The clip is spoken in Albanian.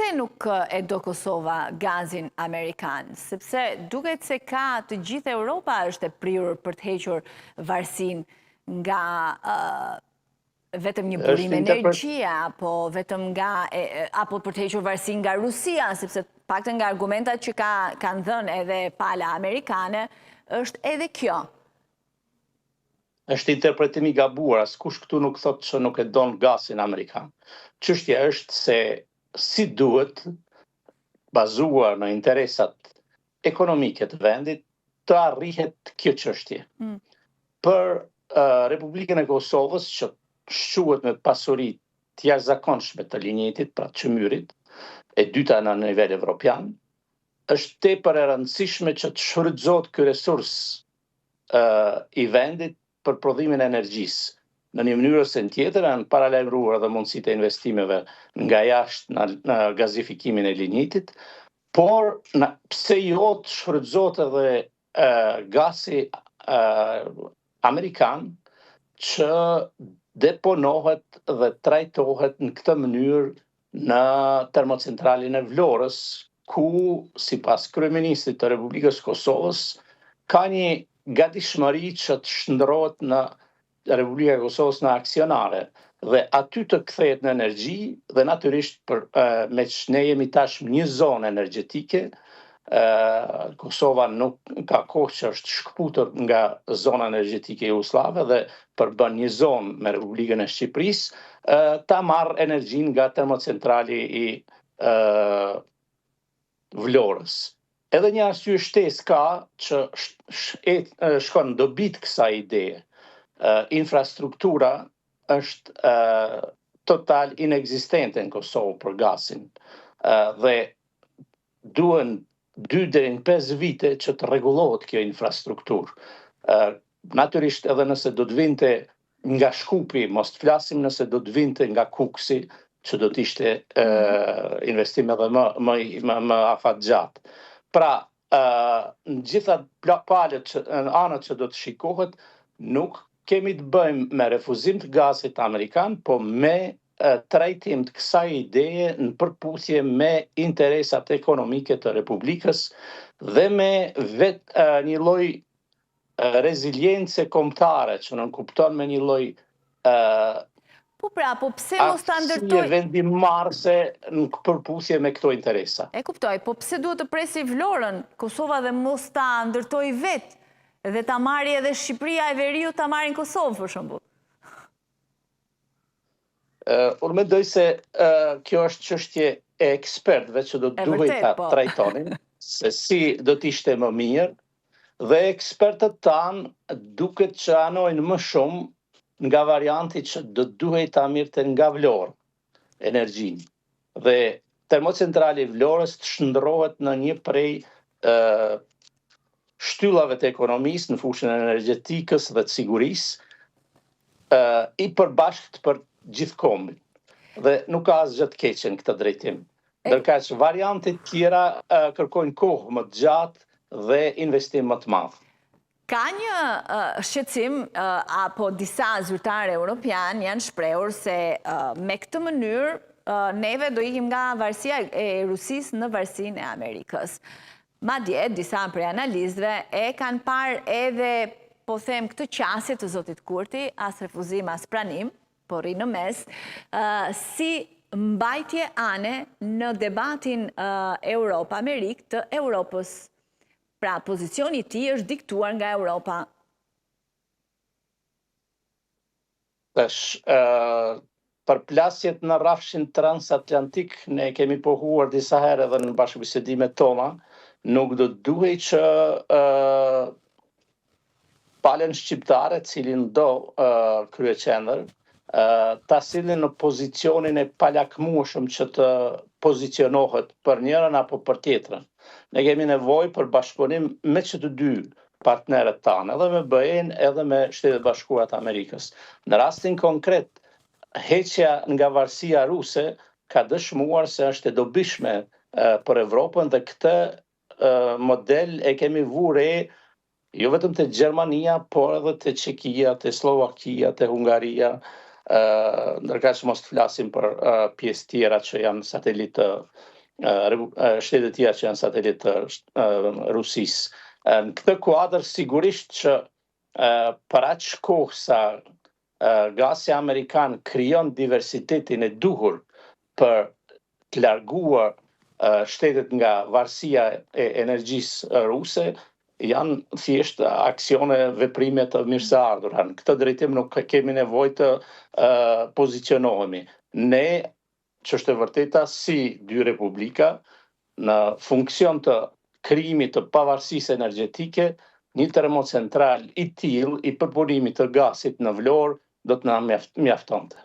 pse nuk e do Kosova gazin Amerikan? Sepse duket se ka të gjithë Europa është e prirur për të hequr varësin nga vetëm një burim energjia, apo vetëm apo për të hequr varësin nga Rusia, sepse paktën nga argumentat që kanë dhënë edhe pala amerikane, është edhe kjo. Është interpretimi i gabuar, askush këtu nuk thotë që nuk e don gazin amerikan. Çështja është se si duhet, bazuar në interesat ekonomike të vendit, të arrihet kjo çështje. Për Republikën e Kosovës, që shquhet me pasuri të jashtëzakonshme të linjetit, pra të çmyrit, e dyta në nivel evropian, është tepër e rëndësishme që të shfrytëzohet ky resurs i vendit për prodhimin e energjisë. Në një mënyrë ose në tjetër janë paralajmëruar edhe mundësitë e investimeve nga jashtë në gazifikimin e linjitit, por pse jo të shfrytëzohet edhe gazi amerikan që deponohet dhe trajtohet në këtë mënyrë në termocentralin e Vlorës, ku sipas kryeministrit të Republikës Kosovës ka një gatishmëri që të shndrohet në Republika e Kosovës në aksionare dhe aty të kthehet në energji dhe natyrisht me që ne jemi tashmë një zonë energjetike, Kosova nuk ka kohë që është shkputur nga zona energjetike jugoslave dhe përbën një zonë me Republikën e Shqipërisë, ta marrë energjinë nga termocentrali i Vlorës. Edhe një arsye shtesë ka që shkon dobit kësaj ideje. Infrastruktura është total inekzistente në Kosovë për gazin dhe duhen 2 deri në 5 vite që të rregullohet kjo infrastrukturë. Natyrisht edhe nëse do të vinte nga Shkupi, mos të flasim nëse do të vinte nga Kuksi, që do të ishte investim edhe më afatgjatë. Pra, në gjitha palët, në anët që do të shikohet, nuk kemi të bëjmë me refuzim të gazit amerikan, po me trajtim të kësaj ideje në përputhje me interesat ekonomike të Republikës dhe me një lloj rezilience kombëtare, që nuk kupton me një lloj po pse mos ta ndërtoj vendimarrëse në përputhje me këto interesa. E kuptoj, po pse duhet të presi Vlorën, Kosova dhe mos ta ndërtoj vetë dhe ta marrë edhe Shqipëria e Veriut ta marrin Kosovë për shembull? Unë mendoj se kjo është çështje e ekspertëve që do duhet ta trajtonin, se si do të ishte më mirë, dhe ekspertët tanë duket që anojnë më shumë nga varianti që do duhet ta mirëten nga Vlorë energjinë. Dhe termocentrali Vlorës të shndrohet në një prej shtyllave të ekonomisë në fushën e energjetikës dhe të sigurisë, i përbashkët për gjithë kombin. Dhe nuk ka asgjë të keqe në këtë drejtim. Ndërkaq variantet tjera kërkojnë kohë më të gjatë dhe investim më të madh. Ka një shqetësim apo disa zyrtarë europian janë shprehur se me këtë mënyrë neve do ikim nga varësia e Rusisë në varësinë e Amerikës. Madje disa prej analistëve e kanë parë edhe, po them, këtë qasje të zotit Kurti, as refuzim as pranim, por i në mes, si mbajtje ane në debatin Europa-Amerikë të Europës. Pra, pozicioni i tij është diktuar nga Europa. Përplasjet në rrafshin transatlantik, ne kemi pohuar disa herë edhe në bashkëbisedimet tona, nuk do duhej që palën shqiptare, cilin do kryeqendër, ta sillen në pozicionin e palakmueshëm që të pozicionohet për njërin apo për tjetrën. Ne kemi nevojë për bashkëpunim me që të dy partnerët tanë, edhe me BE-n, edhe me Shtetet Bashkuara të Amerikës. Në rastin konkret, heqja nga varësia ruse ka dëshmuar se është e dobishme për Evropën dhe këtë model e kemi vure jo vetëm te Gjermania, por edhe te Çekia, te Slovakia, te Hungaria, ndërkaq që mos të flasim për pjesë tjera që janë satelitë shtetet tjera që janë satelitë Rusisë. Në këtë kuadër sigurisht që për aq kohë sa gasi amerikan krijon diversitetin e duhur për të larguar shtetet nga varësia e energjisë ruse, janë thjesht aksione, veprime të mirëseardhura. Në këtë drejtim nuk kemi nevojë të pozicionohemi. Ne, që është e vërteta, si dy republika, në funksion të krijimit të pavarësisë energjetike, një termocentral i tillë i përpunimit të gasit në Vlorë do të na mjaftonte.